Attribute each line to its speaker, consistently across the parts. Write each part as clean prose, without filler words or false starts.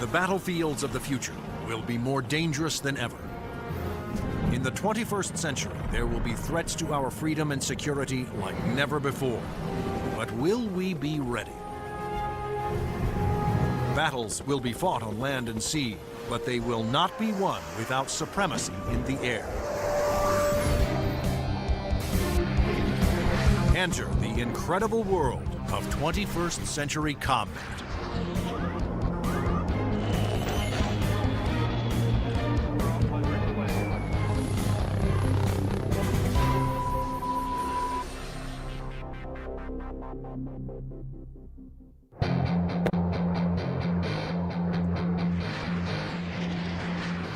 Speaker 1: The battlefields of the future will be more dangerous than ever. In the 21st century, there will be threats to our freedom and security like never before. But will we be ready? Battles will be fought on land and sea, but they will not be won without supremacy in the air. Enter the incredible world of 21st century combat.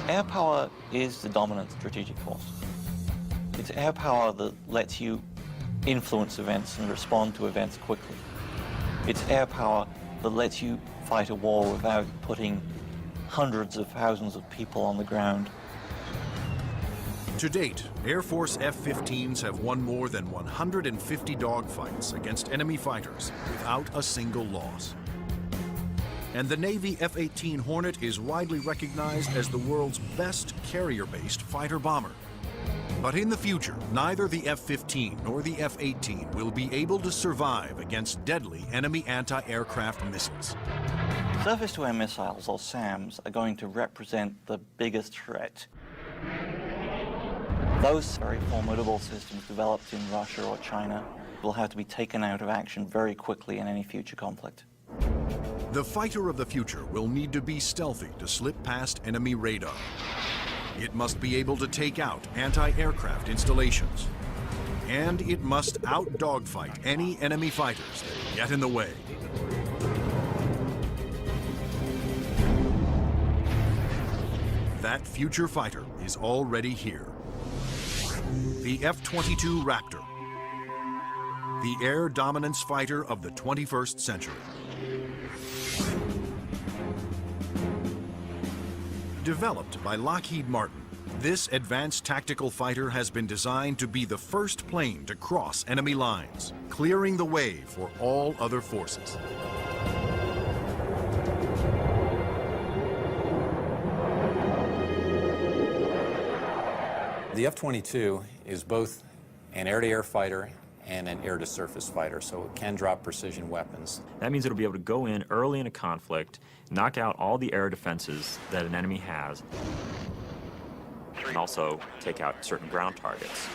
Speaker 2: Air power is the dominant strategic force. It's air power that lets you influence events and respond to events quickly. It's air power that lets you fight a war without putting hundreds of thousands of people on the ground.
Speaker 1: To date, Air Force F-15s have won more than 150 dogfights against enemy fighters without a single loss. And the Navy F-18 Hornet is widely recognized as the world's best carrier-based fighter bomber. But in the future, neither the F-15 nor the F-18 will be able to survive against deadly enemy anti-aircraft missiles.
Speaker 2: Surface-to-air missiles, or SAMs, are going to represent the biggest threat. Those very formidable systems developed in Russia or China will have to be taken out of action very quickly in any future conflict.
Speaker 1: The fighter of the future will need to be stealthy to slip past enemy radar. It must be able to take out anti-aircraft installations. And it must out-dogfight any enemy fighters that get in the way. That future fighter is already here. The F-22 Raptor, the air dominance fighter of the 21st century. Developed by Lockheed Martin, this advanced tactical fighter has been designed to be the first plane to cross enemy lines, clearing the way for all other forces.
Speaker 3: The F-22 is both an air-to-air fighter and an air-to-surface fighter, so it can drop precision weapons.
Speaker 4: That means it'll be able to go in early in a conflict, knock out all the air defenses that an enemy has, and also take out certain ground targets.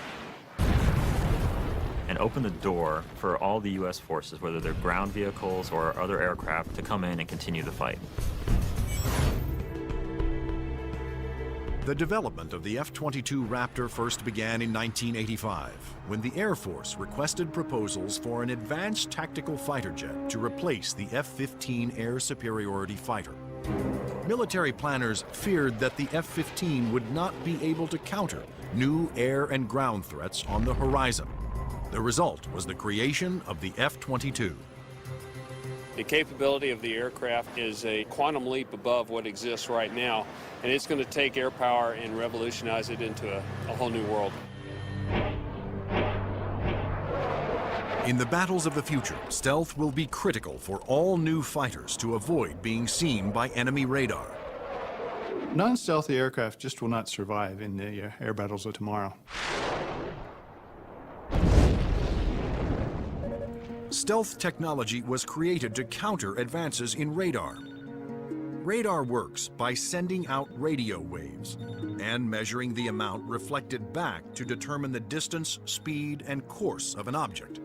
Speaker 4: And open the door for all the U.S. forces, whether they're ground vehicles or other aircraft, to come in and continue the fight.
Speaker 1: The development of the F-22 Raptor first began in 1985, when the Air Force requested proposals for an advanced tactical fighter jet to replace the F-15 air superiority fighter. Military planners feared that the F-15 would not be able to counter new air and ground threats on the horizon. The result was the creation of the F-22.
Speaker 5: The capability of the aircraft is a quantum leap above what exists right now, and it's going to take air power and revolutionize it into a whole new world.
Speaker 1: In the battles of the future, stealth will be critical for all new fighters to avoid being seen by enemy radar.
Speaker 6: Non-stealthy aircraft just will not survive in the air battles of tomorrow.
Speaker 1: Stealth technology was created to counter advances in radar. Radar works by sending out radio waves and measuring the amount reflected back to determine the distance, speed, and course of an object.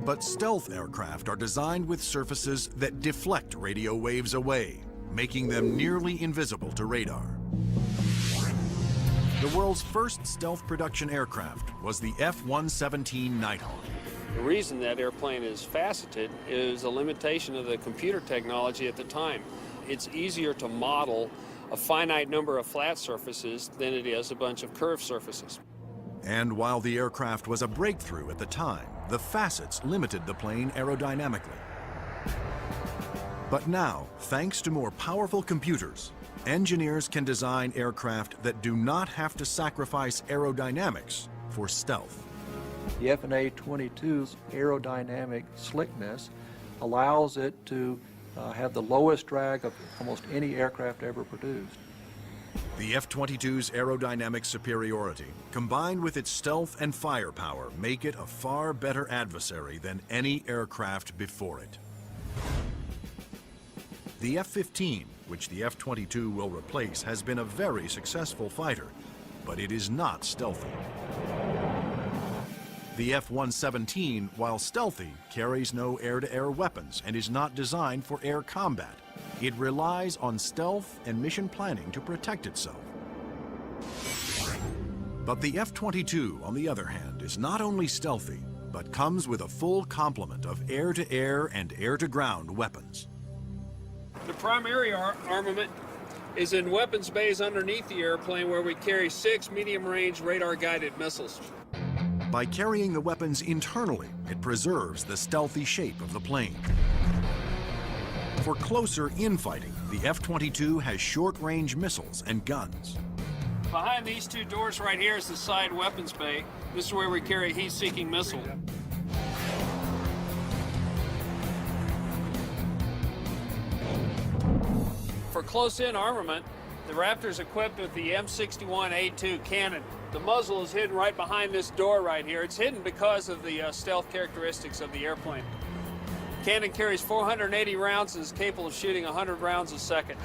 Speaker 1: But stealth aircraft are designed with surfaces that deflect radio waves away, making them nearly invisible to radar. The world's first stealth production aircraft was the F-117 Nighthawk.
Speaker 5: The reason that airplane is faceted is a limitation of the computer technology at the time. It's easier to model a finite number of flat surfaces than it is a bunch of curved surfaces.
Speaker 1: And while the aircraft was a breakthrough at the time, the facets limited the plane aerodynamically. But now, thanks to more powerful computers, engineers can design aircraft that do not have to sacrifice aerodynamics for stealth.
Speaker 7: The F/A-22's aerodynamic slickness allows it to have the lowest drag of almost any aircraft ever produced.
Speaker 1: The F-22's aerodynamic superiority, combined with its stealth and firepower, make it a far better adversary than any aircraft before it. The F-15, which the F-22 will replace, has been a very successful fighter, but it is not stealthy. The F-117, while stealthy, carries no air-to-air weapons and is not designed for air combat. It relies on stealth and mission planning to protect itself. But the F-22, on the other hand, is not only stealthy, but comes with a full complement of air-to-air and air-to-ground weapons.
Speaker 5: The primary armament is in weapons bays underneath the airplane, where we carry 6 medium-range radar-guided missiles.
Speaker 1: By carrying the weapons internally, it preserves the stealthy shape of the plane. For closer infighting, the F-22 has short-range missiles and guns.
Speaker 5: Behind these two doors right here is the side weapons bay. This is where we carry a heat-seeking missile. For close-in armament, the Raptor is equipped with the M61A2 cannon. The muzzle is hidden right behind this door right here. It's hidden because of the stealth characteristics of the airplane. Cannon carries 480 rounds and is capable of shooting 100 rounds a second.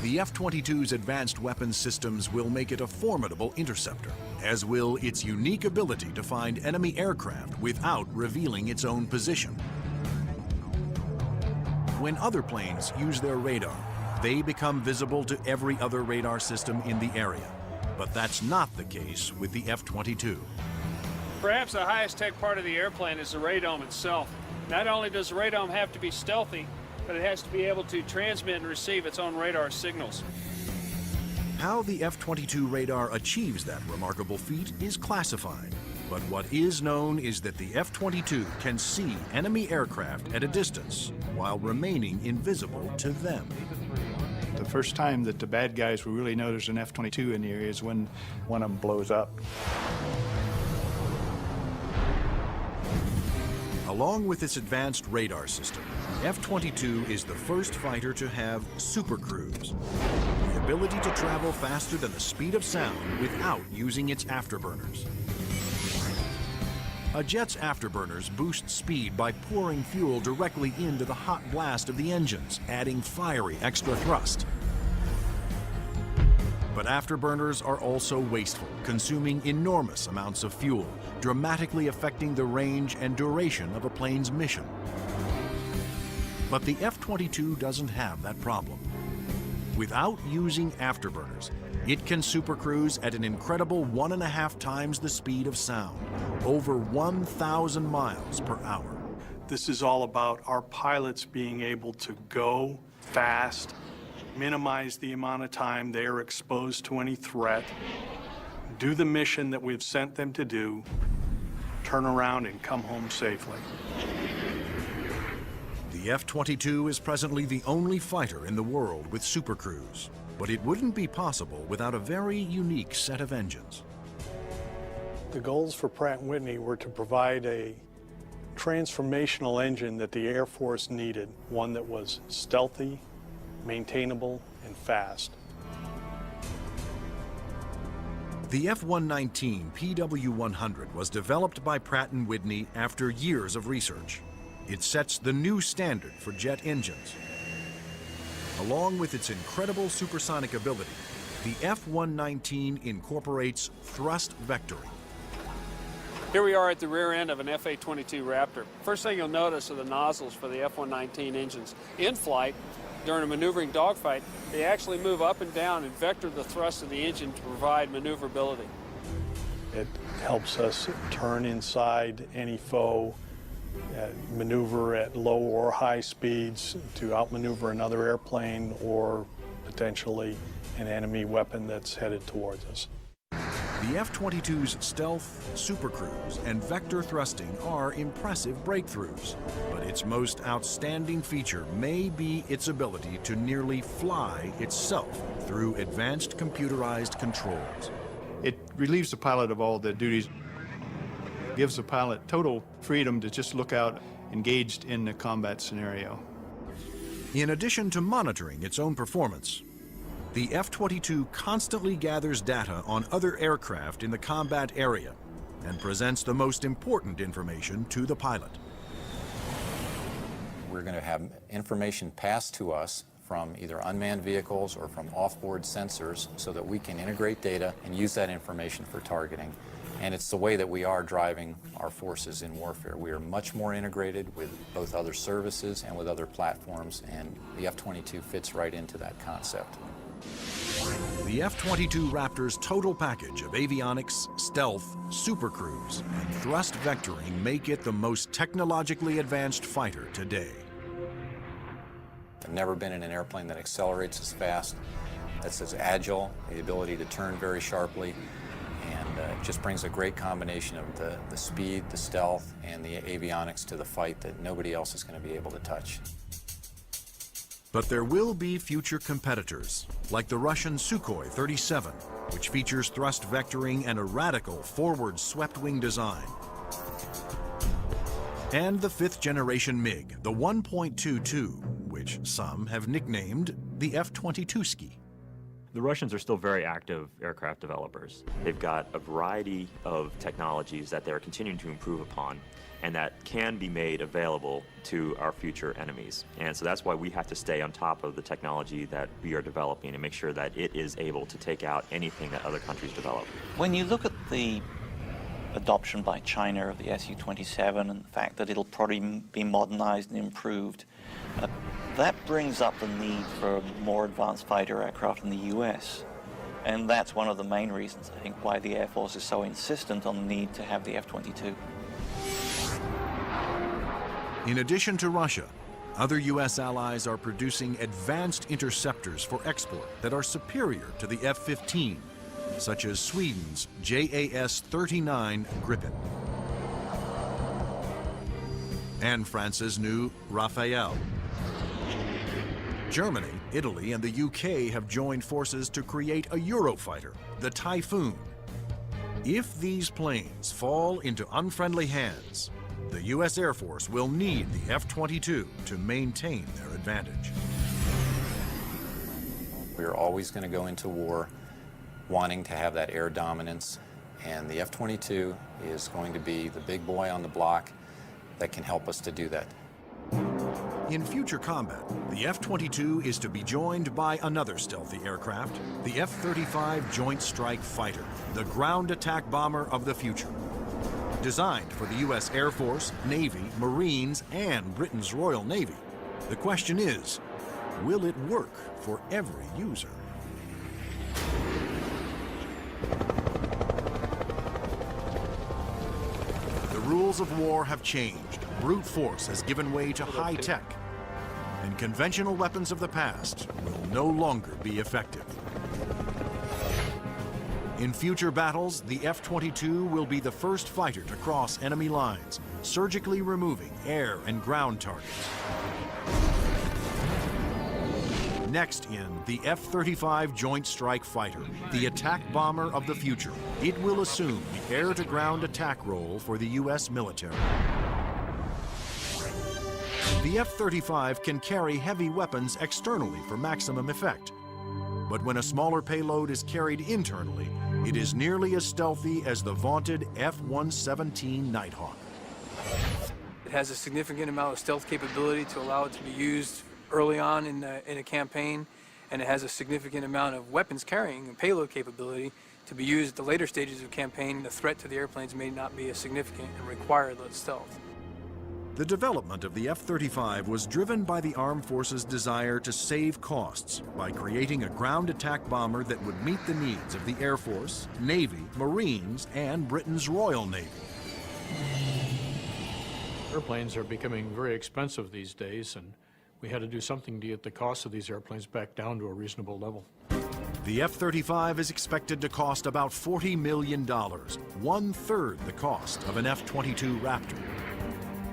Speaker 1: The F-22's advanced weapons systems will make it a formidable interceptor, as will its unique ability to find enemy aircraft without revealing its own position. When other planes use their radar, they become visible to every other radar system in the area. But that's not the case with the F-22.
Speaker 5: Perhaps the highest tech part of the airplane is the radome itself. Not only does the radome have to be stealthy, but it has to be able to transmit and receive its own radar signals.
Speaker 1: How the F-22 radar achieves that remarkable feat is classified. But what is known is that the F-22 can see enemy aircraft at a distance while remaining invisible to them.
Speaker 6: The first time that the bad guys will really know there's an F-22 in the area is when one of them blows up.
Speaker 1: Along with its advanced radar system, F-22 is the first fighter to have supercruise, the ability to travel faster than the speed of sound without using its afterburners. A jet's afterburners boost speed by pouring fuel directly into the hot blast of the engines, adding fiery extra thrust. But afterburners are also wasteful, consuming enormous amounts of fuel, dramatically affecting the range and duration of a plane's mission. But the F-22 doesn't have that problem. Without using afterburners, it can supercruise at an incredible 1.5 times the speed of sound, over 1,000 miles per hour.
Speaker 8: This is all about our pilots being able to go fast, minimize the amount of time they are exposed to any threat, do the mission that we've sent them to do, turn around and come home safely.
Speaker 1: The F-22 is presently the only fighter in the world with supercruise, but it wouldn't be possible without a very unique set of engines.
Speaker 8: The goals for Pratt & Whitney were to provide a transformational engine that the Air Force needed, one that was stealthy, maintainable, and fast.
Speaker 1: The F-119 PW-100 was developed by Pratt & Whitney after years of research. It sets the new standard for jet engines. Along with its incredible supersonic ability, the F-119 incorporates thrust vectoring.
Speaker 5: Here we are at the rear end of an F-A-22 Raptor. First thing you'll notice are the nozzles for the F-119 engines. In flight, during a maneuvering dogfight, they actually move up and down and vector the thrust of the engine to provide maneuverability.
Speaker 8: It helps us turn inside any foe, maneuver at low or high speeds to outmaneuver another airplane or potentially an enemy weapon that's headed towards us.
Speaker 1: The F-22's stealth, supercruise, and vector thrusting are impressive breakthroughs, but its most outstanding feature may be its ability to nearly fly itself through advanced computerized controls.
Speaker 6: It relieves the pilot of all the duties, gives the pilot total freedom to just look out engaged in the combat scenario.
Speaker 1: In addition to monitoring its own performance, the F-22 constantly gathers data on other aircraft in the combat area and presents the most important information to the pilot.
Speaker 3: We're going to have information passed to us from either unmanned vehicles or from off-board sensors so that we can integrate data and use that information for targeting. And it's the way that we are driving our forces in warfare. We are much more integrated with both other services and with other platforms, and the F-22 fits right into that concept.
Speaker 1: The F-22 Raptor's total package of avionics, stealth, supercruise, and thrust vectoring make it the most technologically advanced fighter today.
Speaker 3: I've never been in an airplane that accelerates as fast, that's as agile, the ability to turn very sharply, and it just brings a great combination of the speed, the stealth, and the avionics to the fight that nobody else is going to be able to touch.
Speaker 1: But there will be future competitors, like the Russian Sukhoi 37, which features thrust vectoring and a radical forward swept-wing design. And the fifth-generation MiG, the 1.22, which some have nicknamed the F-22ski.
Speaker 4: The Russians are still very active aircraft developers. They've got a variety of technologies that they're continuing to improve upon and that can be made available to our future enemies. And so that's why we have to stay on top of the technology that we are developing and make sure that it is able to take out anything that other countries develop.
Speaker 2: When you look at the adoption by China of the Su-27 and the fact that it'll probably be modernized and improved, that brings up the need for more advanced fighter aircraft in the US. And that's one of the main reasons, I think, why the Air Force is so insistent on the need to have the F-22.
Speaker 1: In addition to Russia, other U.S. allies are producing advanced interceptors for export that are superior to the F-15, such as Sweden's JAS-39 Gripen and France's new Rafale. Germany, Italy, and the UK have joined forces to create a Eurofighter, the Typhoon. If these planes fall into unfriendly hands, the U.S. Air Force will need the F-22 to maintain their advantage.
Speaker 3: We're always going to go into war wanting to have that air dominance, and the F-22 is going to be the big boy on the block that can help us to do that.
Speaker 1: In future combat, the F-22 is to be joined by another stealthy aircraft, the F-35 Joint Strike Fighter, the ground attack bomber of the future. Designed for the U.S. Air Force, Navy, Marines, and Britain's Royal Navy, the question is, will it work for every user? The rules of war have changed. Brute force has given way to high tech, and conventional weapons of the past will no longer be effective. In future battles, the F-22 will be the first fighter to cross enemy lines, surgically removing air and ground targets. Next in, the F-35 Joint Strike Fighter, the attack bomber of the future. It will assume the air-to-ground attack role for the U.S. military. The F-35 can carry heavy weapons externally for maximum effect. But when a smaller payload is carried internally, it is nearly as stealthy as the vaunted F-117 Nighthawk.
Speaker 9: It has a significant amount of stealth capability to allow it to be used early on in a campaign, and it has a significant amount of weapons carrying and payload capability to be used at the later stages of campaign. The threat to the airplanes may not be as significant and require that stealth.
Speaker 1: The development of the F-35 was driven by the Armed Forces' desire to save costs by creating a ground attack bomber that would meet the needs of the Air Force, Navy, Marines, and Britain's Royal Navy.
Speaker 10: Airplanes are becoming very expensive these days, and we had to do something to get the cost of these airplanes back down to a reasonable level.
Speaker 1: The F-35 is expected to cost about $40 million, one-third the cost of an F-22 Raptor.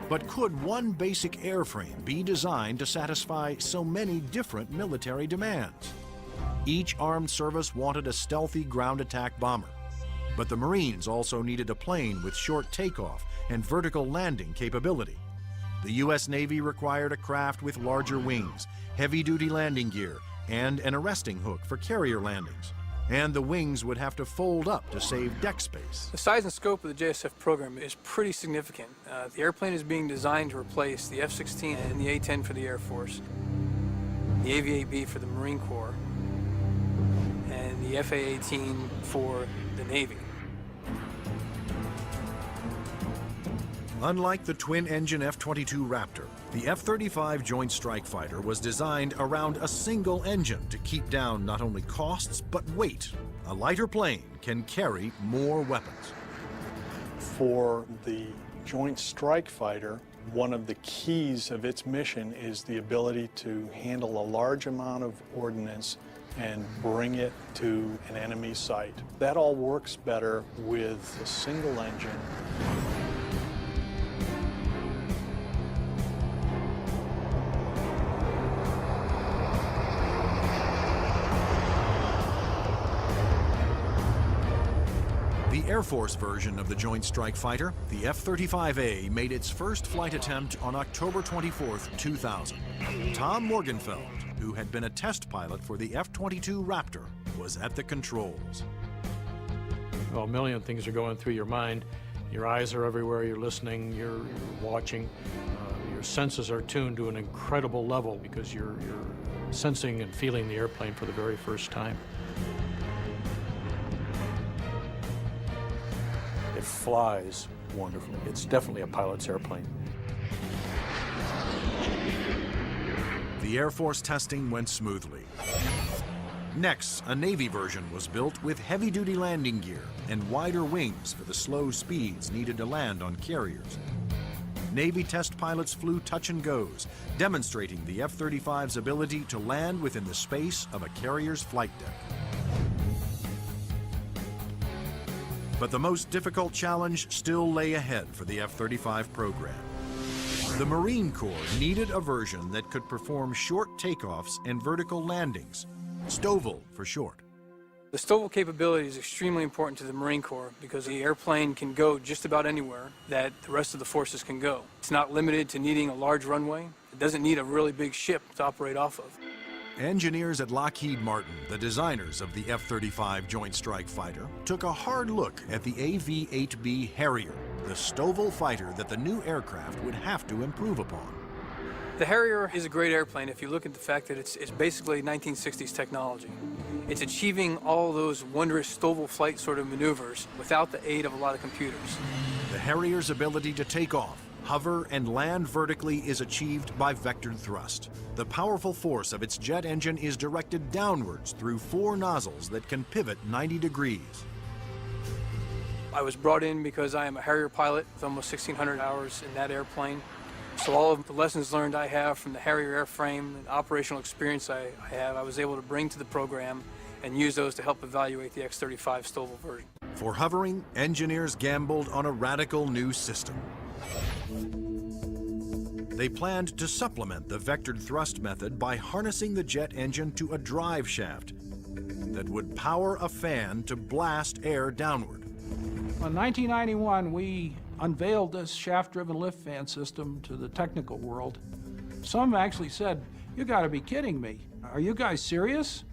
Speaker 1: But could one basic airframe be designed to satisfy so many different military demands? Each armed service wanted a stealthy ground attack bomber, but the Marines also needed a plane with short takeoff and vertical landing capability. The U.S. Navy required a craft with larger wings, heavy-duty landing gear, and an arresting hook for carrier landings. And the wings would have to fold up to save deck space.
Speaker 9: The size and scope of the JSF program is pretty significant. The airplane is being designed to replace the F-16 and the A-10 for the Air Force, the AV-8B for the Marine Corps, and the FA-18 for the Navy.
Speaker 1: Unlike the twin-engine F-22 Raptor, the F-35 Joint Strike Fighter was designed around a single engine to keep down not only costs, but weight. A lighter plane can carry more weapons.
Speaker 8: For the Joint Strike Fighter, one of the keys of its mission is the ability to handle a large amount of ordnance and bring it to an enemy site. That all works better with a single engine.
Speaker 1: The Air Force version of the Joint Strike Fighter, the F-35A, made its first flight attempt on October 24, 2000. Tom Morgenfeld, who had been a test pilot for the F-22 Raptor, was at the controls.
Speaker 10: Well, a million things are going through your mind. Your eyes are everywhere, you're listening, you're watching. Your senses are tuned to an incredible level because you're sensing and feeling the airplane for the very first time. It flies wonderfully. It's definitely a pilot's airplane.
Speaker 1: The Air Force testing went smoothly. Next, a Navy version was built with heavy-duty landing gear and wider wings for the slow speeds needed to land on carriers. Navy test pilots flew touch and goes, demonstrating the F-35's ability to land within the space of a carrier's flight deck. But the most difficult challenge still lay ahead for the F-35 program. The Marine Corps needed a version that could perform short takeoffs and vertical landings, STOVL for short.
Speaker 9: The STOVL capability is extremely important to the Marine Corps because the airplane can go just about anywhere that the rest of the forces can go. It's not limited to needing a large runway. It doesn't need a really big ship to operate off of.
Speaker 1: Engineers at Lockheed Martin, the designers of the F-35 Joint Strike Fighter, took a hard look at the AV-8B Harrier, the STOVL fighter that the new aircraft would have to improve upon.
Speaker 9: The Harrier is a great airplane if you look at the fact that it's basically 1960s technology. It's achieving all those wondrous STOVL flight sort of maneuvers without the aid of a lot of computers.
Speaker 1: The Harrier's ability to take off, hover, and land vertically is achieved by vectored thrust. The powerful force of its jet engine is directed downwards through 4 nozzles that can pivot 90 degrees.
Speaker 9: I was brought in because I am a Harrier pilot with almost 1,600 hours in that airplane. So all of the lessons learned I have from the Harrier airframe and operational experience I have, I was able to bring to the program and use those to help evaluate the X-35 STOVL version.
Speaker 1: For hovering, engineers gambled on a radical new system. They planned to supplement the vectored thrust method by harnessing the jet engine to a drive shaft that would power a fan to blast air downward.
Speaker 11: In 1991, we unveiled this shaft-driven lift fan system to the technical world. Some actually said, "You gotta be kidding me. Are you guys serious?"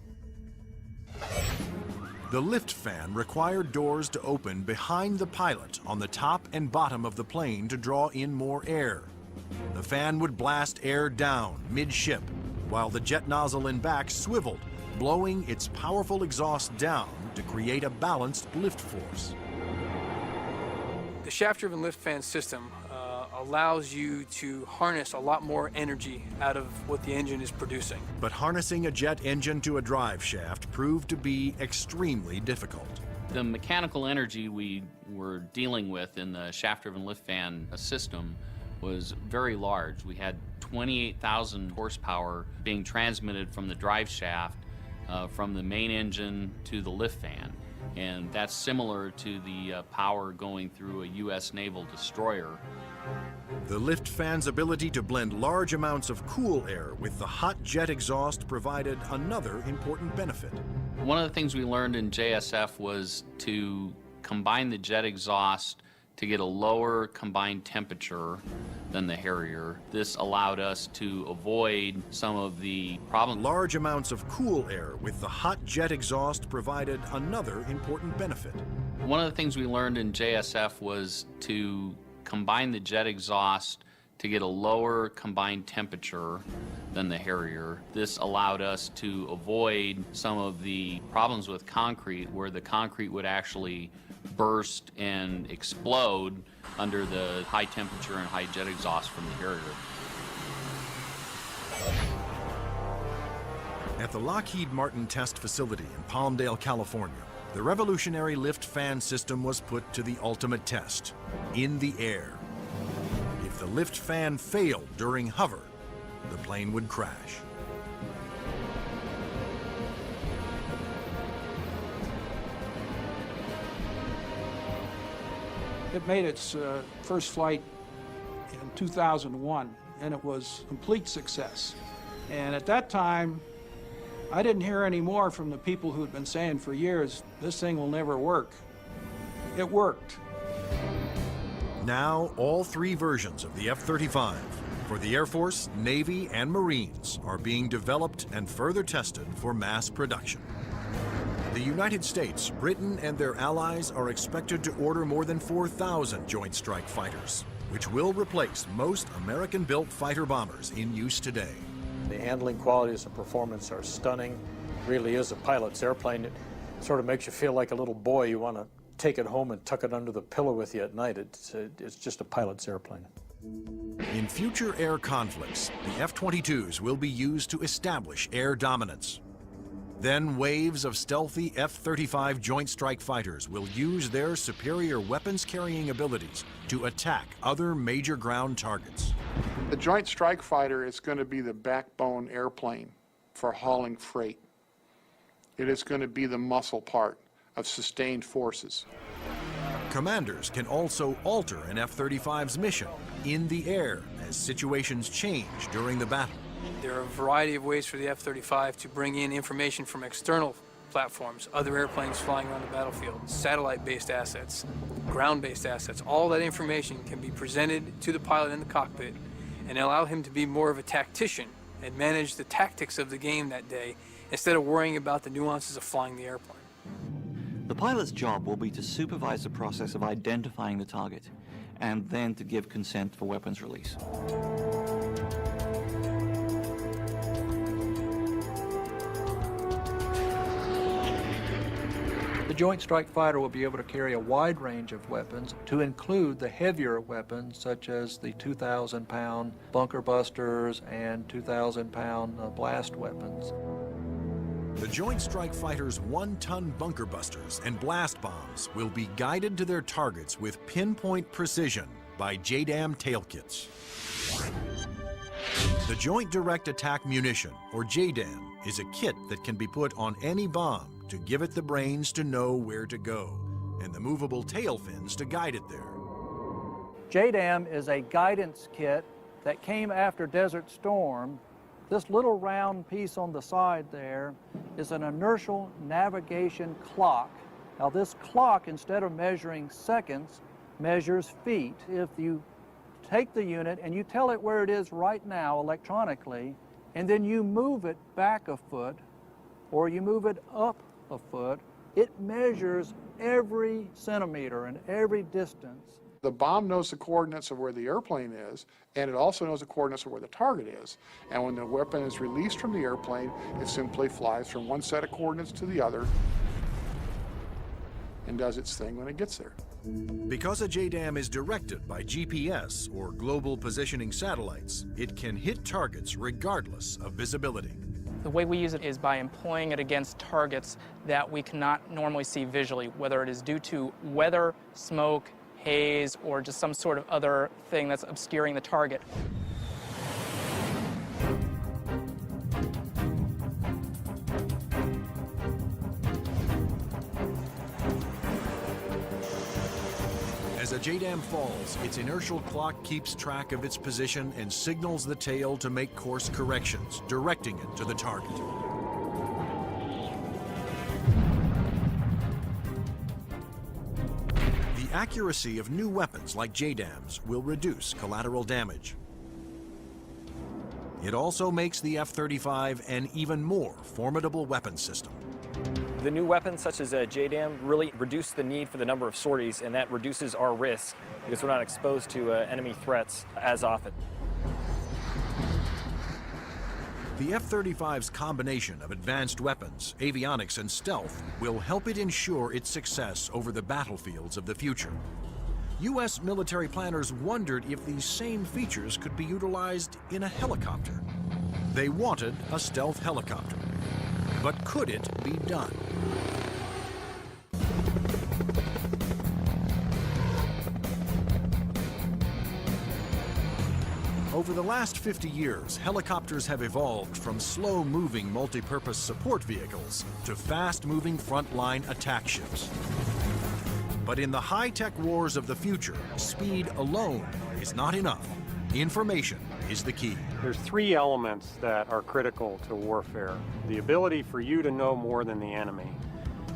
Speaker 1: The lift fan required doors to open behind the pilot on the top and bottom of the plane to draw in more air. The fan would blast air down midship, while the jet nozzle in back swiveled, blowing its powerful exhaust down to create a balanced lift force.
Speaker 9: The shaft-driven lift fan system allows you to harness a lot more energy out of what the engine is producing.
Speaker 1: But harnessing a jet engine to a drive shaft proved to be extremely difficult.
Speaker 12: The mechanical energy we were dealing with in the shaft-driven lift fan system was very large. We had 28,000 horsepower being transmitted from the drive shaft from the main engine to the lift fan. And that's similar to the power going through a U.S. naval destroyer.
Speaker 1: The lift fan's ability to blend large amounts of cool air with the hot jet exhaust provided another important benefit.
Speaker 12: One of the things we learned in JSF was to combine the jet exhaust to get a lower combined temperature than the Harrier. This allowed us to avoid some of the problems.
Speaker 1: Large amounts of cool air with the hot jet exhaust provided another important benefit.
Speaker 12: One of the things we learned in JSF was to combine the jet exhaust to get a lower combined temperature than the Harrier. This allowed us to avoid some of the problems with concrete where the concrete would actually burst and explode under the high temperature and high jet exhaust from the Harrier.
Speaker 1: At the Lockheed Martin test facility in Palmdale, California, the revolutionary lift fan system was put to the ultimate test, in the air. If the lift fan failed during hover, the plane would crash.
Speaker 11: It made its first flight in 2001, and it was a complete success. And at that time, I didn't hear any more from the people who'd been saying for years, this thing will never work. It worked.
Speaker 1: Now, all three versions of the F-35 for the Air Force, Navy, and Marines are being developed and further tested for mass production. The United States, Britain, and their allies are expected to order more than 4,000 Joint Strike Fighters, which will replace most American-built fighter bombers in use today.
Speaker 7: The handling qualities and performance are stunning. It really is a pilot's airplane. It sort of makes you feel like a little boy. You want to take it home and tuck it under the pillow with you at night. It's just a pilot's airplane.
Speaker 1: In future air conflicts, the F-22s will be used to establish air dominance. Then waves of stealthy F-35 Joint Strike Fighters will use their superior weapons-carrying abilities to attack other major ground targets.
Speaker 13: The Joint Strike Fighter is going to be the backbone airplane for hauling freight. It is going to be the muscle part of sustained forces.
Speaker 1: Commanders can also alter an F-35's mission in the air as situations change during the battle.
Speaker 9: There are a variety of ways for the F-35 to bring in information from external platforms, other airplanes flying around the battlefield, satellite-based assets, ground-based assets. All that information can be presented to the pilot in the cockpit and allow him to be more of a tactician and manage the tactics of the game that day instead of worrying about the nuances of flying the airplane.
Speaker 2: The pilot's job will be to supervise the process of identifying the target and then to give consent for weapons release.
Speaker 7: The Joint Strike Fighter will be able to carry a wide range of weapons, to include the heavier weapons such as the 2,000-pound bunker busters and 2,000-pound blast weapons.
Speaker 1: The Joint Strike Fighter's 1-ton bunker busters and blast bombs will be guided to their targets with pinpoint precision by JDAM tail kits. The Joint Direct Attack Munition, or JDAM, is a kit that can be put on any bomb to give it the brains to know where to go, and the movable tail fins to guide it there.
Speaker 14: JDAM is a guidance kit that came after Desert Storm. This little round piece on the side there is an inertial navigation clock. Now this clock, instead of measuring seconds, measures feet. If you take the unit and you tell it where it is right now electronically, and then you move it back a foot, or you move it up a foot, it measures every centimeter and every distance.
Speaker 13: The bomb knows the coordinates of where the airplane is, and it also knows the coordinates of where the target is. And when the weapon is released from the airplane, it simply flies from one set of coordinates to the other and does its thing when it gets there.
Speaker 1: Because a JDAM is directed by GPS, or global positioning satellites, it can hit targets regardless of visibility.
Speaker 15: The way we use it is by employing it against targets that we cannot normally see visually, whether it is due to weather, smoke, haze, or just some sort of other thing that's obscuring the target.
Speaker 1: As a JDAM falls, its inertial clock keeps track of its position and signals the tail to make course corrections, directing it to the target. The The accuracy of new weapons like JDAMs will reduce collateral damage. It also makes the F-35 an even more formidable weapons system.
Speaker 16: The new weapons such as JDAM really reduce the need for the number of sorties, and that reduces our risk because we're not exposed to enemy threats as often.
Speaker 1: The F-35's combination of advanced weapons, avionics, and stealth will help it ensure its success over the battlefields of the future. U.S. military planners wondered if these same features could be utilized in a helicopter. They wanted a stealth helicopter. But could it be done? Over the last 50 years, helicopters have evolved from slow-moving multi-purpose support vehicles to fast-moving frontline attack ships. But in the high-tech wars of the future, speed alone is not enough. Information is the key.
Speaker 17: There's three elements that are critical to warfare. The ability for you to know more than the enemy,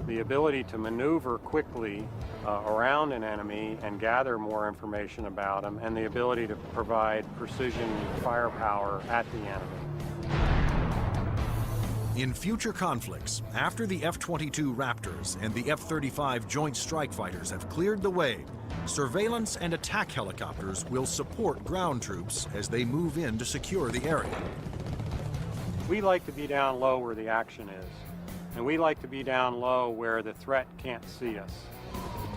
Speaker 17: the ability to maneuver quickly around an enemy and gather more information about them, and the ability to provide precision firepower at the enemy.
Speaker 1: In future conflicts, after the F-22 Raptors and the F-35 Joint Strike Fighters have cleared the way, surveillance and attack helicopters will support ground troops as they move in to secure the area.
Speaker 17: We like to be down low where the action is, and we like to be down low where the threat can't see us.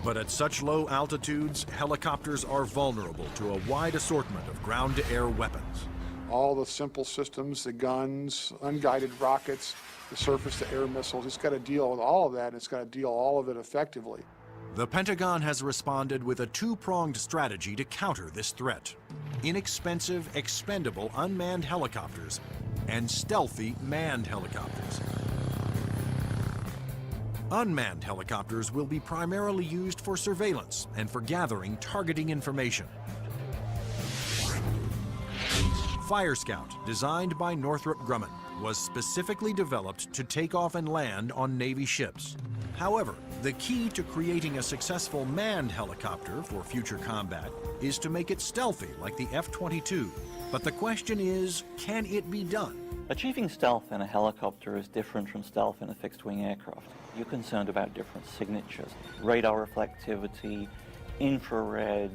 Speaker 1: But at such low altitudes, helicopters are vulnerable to a wide assortment of ground-to-air weapons.
Speaker 13: All the simple systems, the guns, unguided rockets, the surface-to-air missiles, it's got to deal with all of that, and it's got to deal all of it effectively.
Speaker 1: The Pentagon has responded with a two-pronged strategy to counter this threat: inexpensive, expendable unmanned helicopters and stealthy manned helicopters. Unmanned helicopters will be primarily used for surveillance and for gathering targeting information. Fire Scout, designed by Northrop Grumman, was specifically developed to take off and land on Navy ships. However, the key to creating a successful manned helicopter for future combat is to make it stealthy like the F-22. But the question is, can it be done?
Speaker 2: Achieving stealth in a helicopter is different from stealth in a fixed-wing aircraft. You're concerned about different signatures: radar reflectivity, infrared,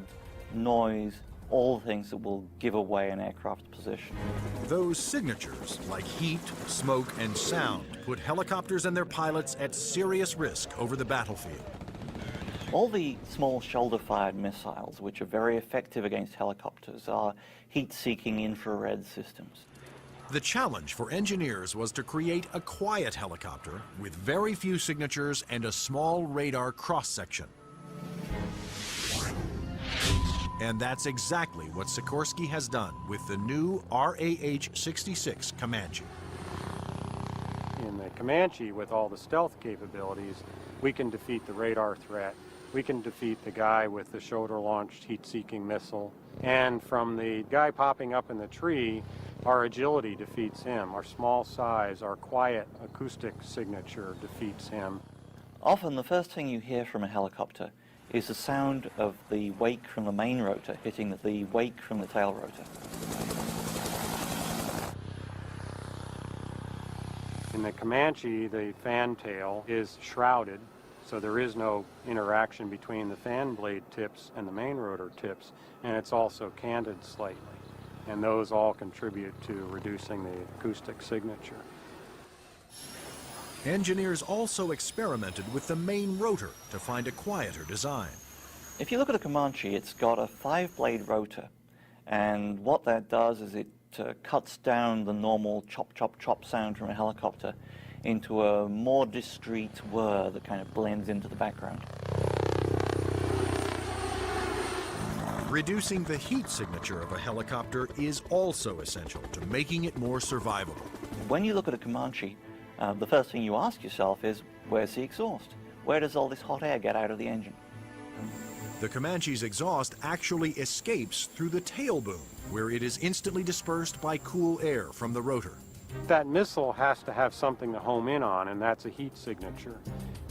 Speaker 2: noise, all things that will give away an aircraft's position.
Speaker 1: Those signatures, like heat, smoke, and sound, put helicopters and their pilots at serious risk over the battlefield.
Speaker 2: All the small shoulder-fired missiles, which are very effective against helicopters, are heat-seeking infrared systems.
Speaker 1: The challenge for engineers was to create a quiet helicopter with very few signatures and a small radar cross-section. And that's exactly what Sikorsky has done with the new RAH-66 Comanche.
Speaker 17: In the Comanche, with all the stealth capabilities, we can defeat the radar threat. We can defeat the guy with the shoulder-launched heat-seeking missile. And from the guy popping up in the tree, our agility defeats him. Our small size, our quiet acoustic signature defeats him.
Speaker 2: Often the first thing you hear from a helicopter is the sound of the wake from the main rotor hitting the wake from the tail rotor.
Speaker 17: In the Comanche, the fan tail is shrouded, so there is no interaction between the fan blade tips and the main rotor tips, and it's also canted slightly. And those all contribute to reducing the acoustic signature.
Speaker 1: Engineers also experimented with the main rotor to find a quieter design.
Speaker 2: If you look at a Comanche, it's got a 5-blade rotor, and what that does is it cuts down the normal chop, chop, chop sound from a helicopter into a more discreet whir that kind of blends into the background.
Speaker 1: Reducing the heat signature of a helicopter is also essential to making it more survivable.
Speaker 2: When you look at a Comanche, the first thing you ask yourself is, where's the exhaust? Where does all this hot air get out of the engine?
Speaker 1: The Comanche's exhaust actually escapes through the tail boom, where it is instantly dispersed by cool air from the rotor.
Speaker 17: That missile has to have something to home in on, and that's a heat signature.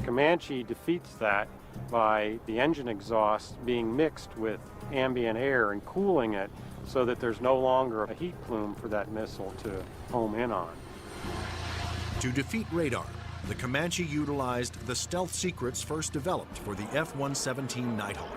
Speaker 17: Comanche defeats that by the engine exhaust being mixed with ambient air and cooling it so that there's no longer a heat plume for that missile to home in on.
Speaker 1: To defeat radar, the Comanche utilized the stealth secrets first developed for the F-117 Nighthawk.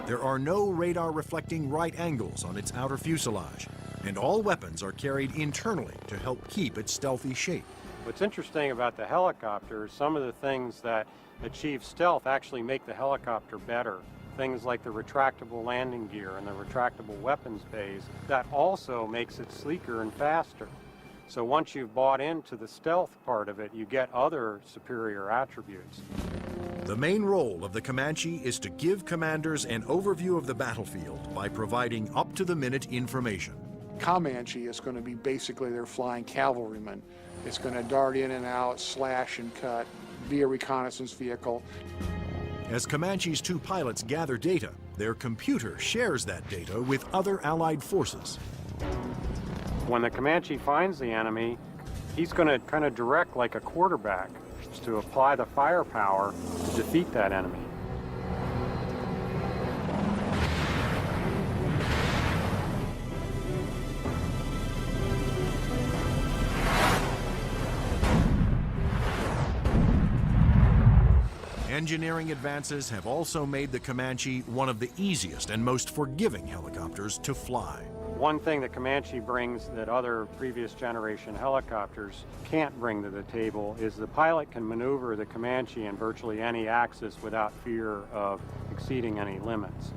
Speaker 1: There are no radar-reflecting right angles on its outer fuselage, and all weapons are carried internally to help keep its stealthy shape.
Speaker 17: What's interesting about the helicopter is some of the things that achieve stealth actually make the helicopter better. Things like the retractable landing gear and the retractable weapons bays, that also makes it sleeker and faster. So once you've bought into the stealth part of it, you get other superior attributes.
Speaker 1: The main role of the Comanche is to give commanders an overview of the battlefield by providing up-to-the-minute information.
Speaker 13: Comanche is going to be basically their flying cavalryman. It's going to dart in and out, slash and cut, be a reconnaissance vehicle.
Speaker 1: As Comanche's two pilots gather data, their computer shares that data with other Allied forces.
Speaker 17: When the Comanche finds the enemy, he's going to kind of direct like a quarterback to apply the firepower to defeat that enemy.
Speaker 1: Engineering advances have also made the Comanche one of the easiest and most forgiving helicopters to fly.
Speaker 17: One thing that Comanche brings that other previous generation helicopters can't bring to the table is the pilot can maneuver the Comanche in virtually any axis without fear of exceeding any limits.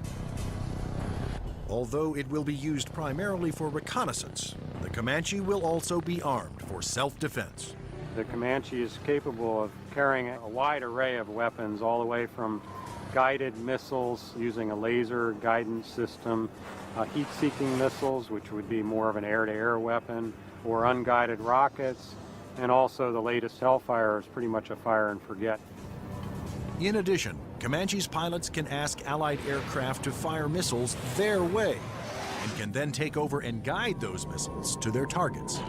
Speaker 1: Although it will be used primarily for reconnaissance, the Comanche will also be armed for self-defense.
Speaker 17: The Comanche is capable of carrying a wide array of weapons, all the way from guided missiles using a laser guidance system, heat-seeking missiles, which would be more of an air-to-air weapon, or unguided rockets, and also the latest Hellfire is pretty much a fire and forget.
Speaker 1: In addition, Comanche's pilots can ask Allied aircraft to fire missiles their way, and can then take over and guide those missiles to their targets.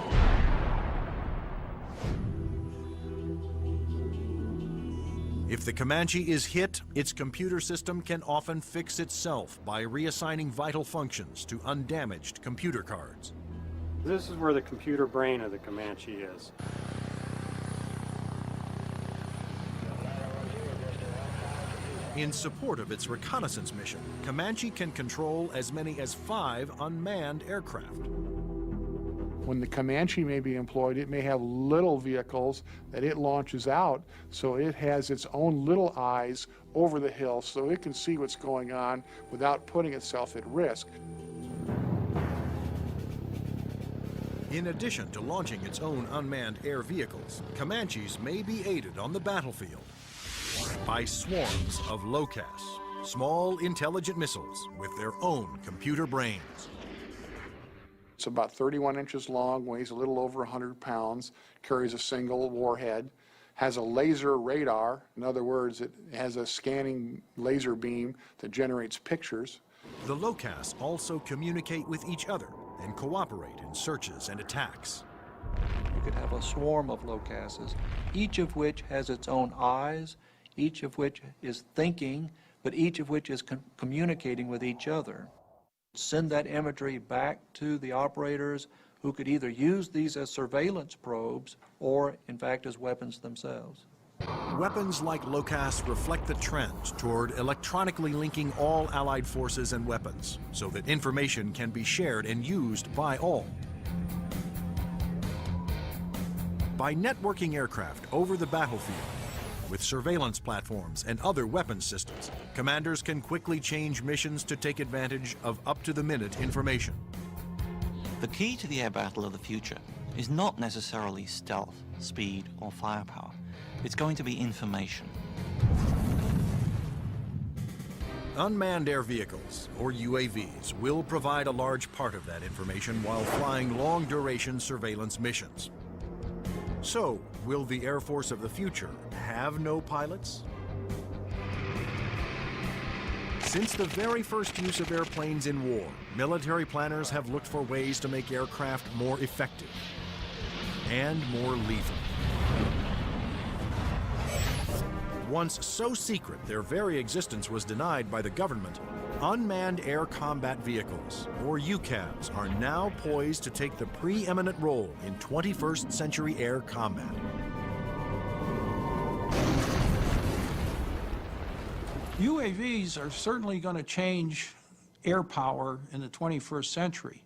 Speaker 1: If the Comanche is hit, its computer system can often fix itself by reassigning vital functions to undamaged computer cards.
Speaker 17: This is where the computer brain of the Comanche is.
Speaker 1: In support of its reconnaissance mission, Comanche can control as many as 5 unmanned aircraft.
Speaker 13: When the Comanche may be employed, it may have little vehicles that it launches out, so it has its own little eyes over the hill so it can see what's going on without putting itself at risk.
Speaker 1: In addition to launching its own unmanned air vehicles, Comanches may be aided on the battlefield by swarms of LOCAS, small intelligent missiles with their own computer brains.
Speaker 13: It's about 31 inches long, weighs a little over 100 pounds, carries a single warhead, has a laser radar. In other words, it has a scanning laser beam that generates pictures.
Speaker 1: The LOCAS also communicate with each other and cooperate in searches and attacks.
Speaker 7: You could have a swarm of LOCASes, each of which has its own eyes, each of which is thinking, but each of which is communicating with each other. Send that imagery back to the operators who could either use these as surveillance probes or, in fact, as weapons themselves.
Speaker 1: Weapons like LOCAS reflect the trend toward electronically linking all Allied forces and weapons so that information can be shared and used by all. By networking aircraft over the battlefield, with surveillance platforms and other weapons systems, commanders can quickly change missions to take advantage of up-to-the-minute information.
Speaker 2: The key to the air battle of the future is not necessarily stealth, speed, or firepower. It's going to be information.
Speaker 1: Unmanned air vehicles, or UAVs, will provide a large part of that information while flying long-duration surveillance missions. So, will the Air Force of the future have no pilots? Since the very first use of airplanes in war, military planners have looked for ways to make aircraft more effective and more lethal. once so secret their very existence was denied by the government, unmanned air combat vehicles, or UCAVs, are now poised to take the preeminent role in 21st century air combat.
Speaker 11: UAVs are certainly going to change air power in the 21st century.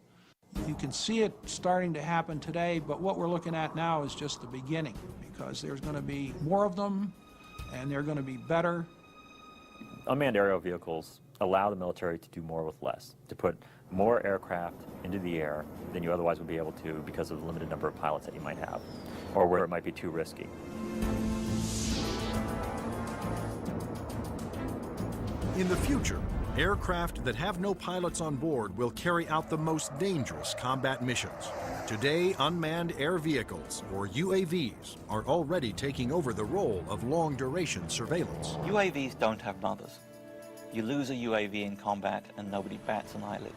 Speaker 11: You can see it starting to happen today, but what we're looking at now is just the beginning, because there's going to be more of them, and they're going to be better.
Speaker 4: Unmanned aerial vehicles allow the military to do more with less, to put more aircraft into the air than you otherwise would be able to because of the limited number of pilots that you might have, or where it might be too risky.
Speaker 1: In the future, aircraft that have no pilots on board will carry out the most dangerous combat missions. Today, unmanned air vehicles, or UAVs, are already taking over the role of long-duration surveillance.
Speaker 2: UAVs don't have mothers. You lose a UAV in combat and nobody bats an eyelid.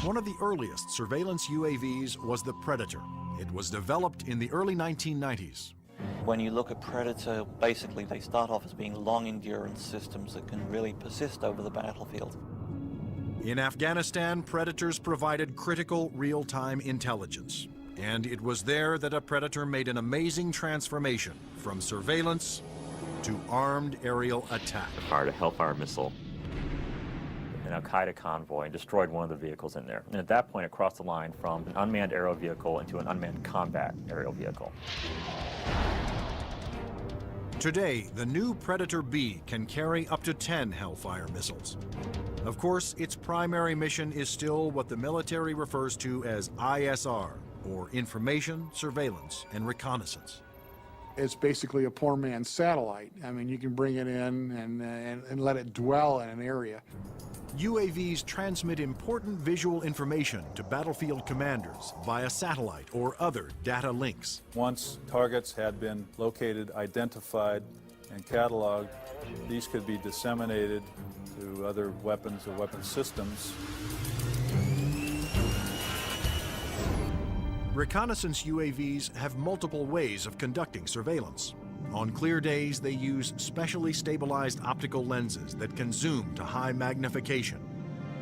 Speaker 1: One of the earliest surveillance UAVs was the Predator. It was developed in the early 1990s.
Speaker 2: When you look at Predator, basically they start off as being long-endurance systems that can really persist over the battlefield.
Speaker 1: In Afghanistan, Predators provided critical real-time intelligence. And it was there that a Predator made an amazing transformation from surveillance to armed aerial attack.
Speaker 4: Fired a Hellfire missile, an Al-Qaeda convoy, and destroyed one of the vehicles in there. And at that point, it crossed the line from an unmanned aerial vehicle into an unmanned combat aerial vehicle.
Speaker 1: Today, the new Predator B can carry up to 10 Hellfire missiles. Of course, its primary mission is still what the military refers to as ISR, or Information, Surveillance, and Reconnaissance.
Speaker 13: It's basically a poor man's satellite. I mean, you can bring it in and let it dwell in an area.
Speaker 1: UAVs transmit important visual information to battlefield commanders via satellite or other data links.
Speaker 18: Once targets had been located, identified, and cataloged, these could be disseminated to other weapons or weapon systems.
Speaker 1: Reconnaissance UAVs have multiple ways of conducting surveillance. On clear days, they use specially stabilized optical lenses that can zoom to high magnification.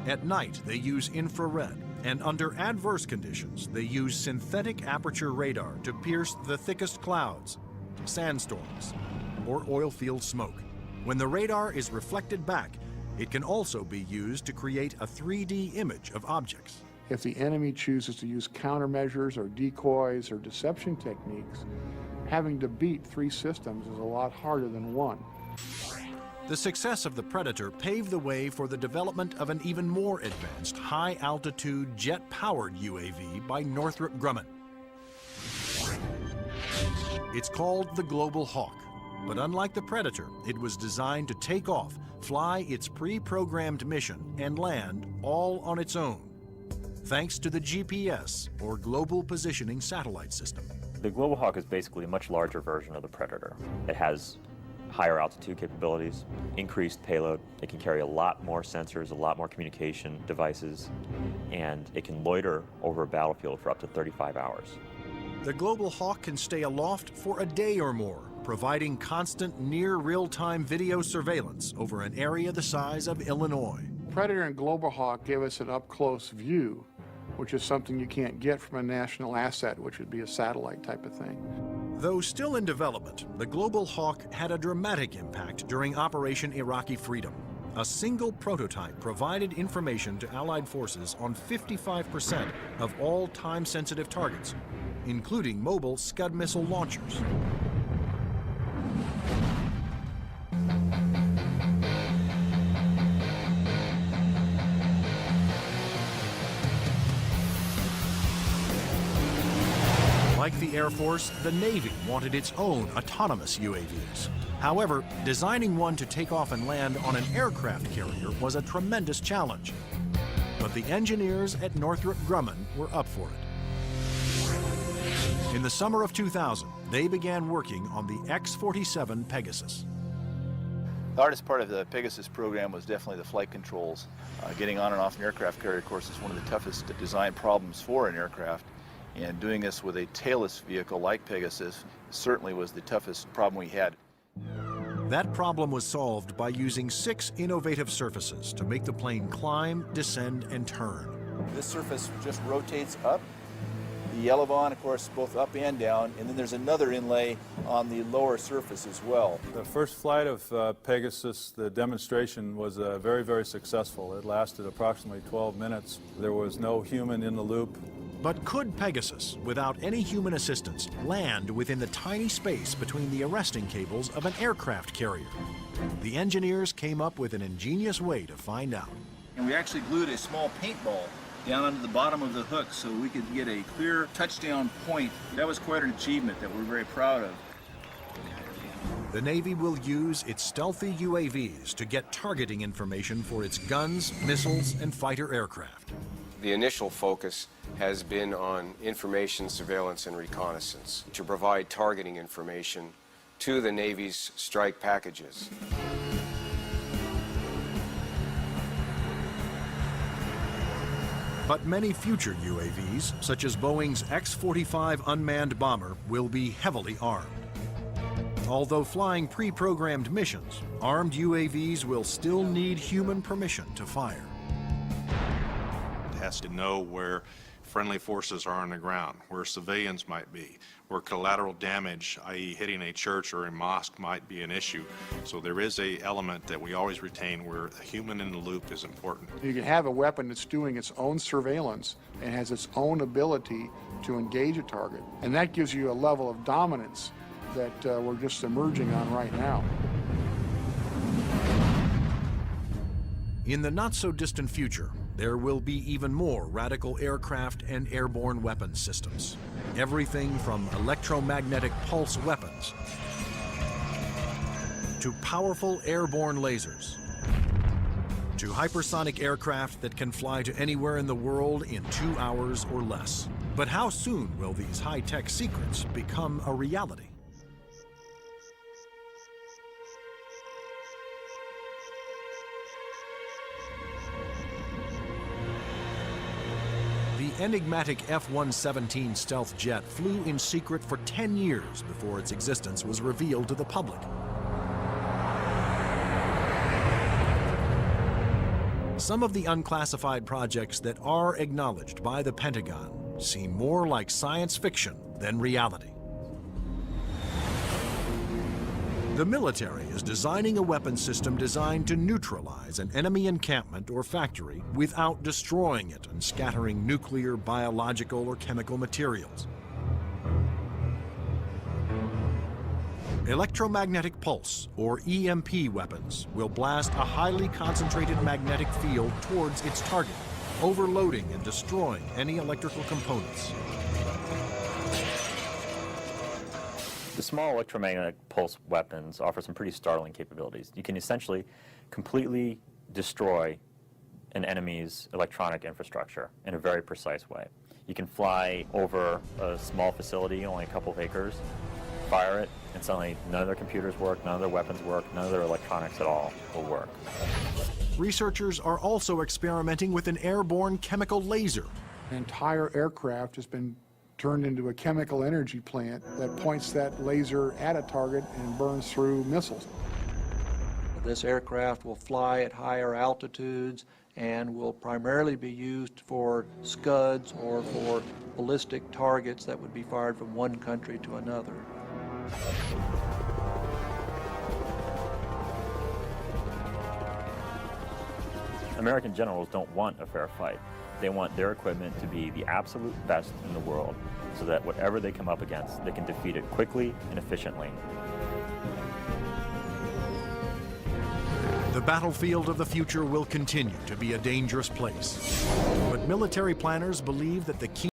Speaker 1: At night, they use infrared, and under adverse conditions, they use synthetic aperture radar to pierce the thickest clouds, sandstorms, or oil field smoke. When the radar is reflected back, it can also be used to create a 3D image of objects.
Speaker 13: If the enemy chooses to use countermeasures or decoys or deception techniques, having to beat 3 systems is a lot harder than 1.
Speaker 1: The success of the Predator paved the way for the development of an even more advanced high-altitude jet-powered UAV by Northrop Grumman. It's called the Global Hawk, but unlike the Predator, it was designed to take off, fly its pre-programmed mission, and land all on its own, thanks to the GPS, or Global Positioning Satellite System.
Speaker 4: The Global Hawk is basically a much larger version of the Predator. It has higher altitude capabilities, increased payload. It can carry a lot more sensors, a lot more communication devices, and it can loiter over a battlefield for up to 35 hours.
Speaker 1: The Global Hawk can stay aloft for a day or more, providing constant near real-time video surveillance over an area the size of Illinois.
Speaker 13: Predator and Global Hawk give us an up-close view, which is something you can't get from a national asset, which would be a satellite type of thing.
Speaker 1: Though still in development, the Global Hawk had a dramatic impact during Operation Iraqi Freedom. A single prototype provided information to Allied forces on 55% of all time-sensitive targets, including mobile Scud missile launchers. Like the Air Force, the Navy wanted its own autonomous UAVs. However, designing one to take off and land on an aircraft carrier was a tremendous challenge. But the engineers at Northrop Grumman were up for it. In the summer of 2000, they began working on the X-47 Pegasus.
Speaker 19: The hardest part of the Pegasus program was definitely the flight controls. Getting on and off an aircraft carrier, of course, is one of the toughest design problems for an aircraft. And doing this with a tailless vehicle like Pegasus certainly was the toughest problem we had.
Speaker 1: That problem was solved by using 6 innovative surfaces to make the plane climb, descend, and turn.
Speaker 19: This surface just rotates up. The elevon, of course, both up and down, and then there's another inlay on the lower surface as well.
Speaker 18: The first flight of Pegasus, the demonstration was very, very successful. It lasted approximately 12 minutes. There was no human in the loop.
Speaker 1: But could Pegasus, without any human assistance, land within the tiny space between the arresting cables of an aircraft carrier? The engineers came up with an ingenious way to find out.
Speaker 19: And we actually glued a small paintball down onto the bottom of the hook so we could get a clear touchdown point. That was quite an achievement that we're very proud of.
Speaker 1: The Navy will use its stealthy UAVs to get targeting information for its guns, missiles, and fighter aircraft.
Speaker 20: The initial focus has been on information, surveillance, and reconnaissance to provide targeting information to the Navy's strike packages.
Speaker 1: But many future UAVs, such as Boeing's X-45 unmanned bomber, will be heavily armed. Although flying pre-programmed missions, armed UAVs will still need human permission to fire.
Speaker 21: It has to know where friendly forces are on the ground, where civilians might be, where collateral damage, i.e. hitting a church or a mosque, might be an issue. So there is an element that we always retain where a human in the loop is important.
Speaker 13: You can have a weapon that's doing its own surveillance and has its own ability to engage a target. And that gives you a level of dominance that we're just emerging on right now.
Speaker 1: In the not-so-distant future, there will be even more radical aircraft and airborne weapons systems. Everything from electromagnetic pulse weapons to powerful airborne lasers to hypersonic aircraft that can fly to anywhere in the world in 2 hours or less. But how soon will these high-tech secrets become a reality? The enigmatic F-117 stealth jet flew in secret for 10 years before its existence was revealed to the public. Some of the unclassified projects that are acknowledged by the Pentagon seem more like science fiction than reality. The military is designing a weapons system designed to neutralize an enemy encampment or factory without destroying it and scattering nuclear, biological, or chemical materials. Electromagnetic pulse, or EMP weapons, will blast a highly concentrated magnetic field towards its target, overloading and destroying any electrical components.
Speaker 4: The small electromagnetic pulse weapons offer some pretty startling capabilities. You can essentially completely destroy an enemy's electronic infrastructure in a very precise way. You can fly over a small facility, only a couple of acres, fire it, and suddenly none of their computers work, none of their weapons work, none of their electronics at all will work.
Speaker 1: Researchers are also experimenting with an airborne chemical laser.
Speaker 13: An entire aircraft has been turned into a chemical energy plant that points that laser at a target and burns through missiles.
Speaker 7: This aircraft will fly at higher altitudes and will primarily be used for Scuds or for ballistic targets that would be fired from one country to another.
Speaker 4: American generals don't want a fair fight. They want their equipment to be the absolute best in the world so that whatever they come up against, they can defeat it quickly and efficiently.
Speaker 1: The battlefield of the future will continue to be a dangerous place. But military planners believe that the key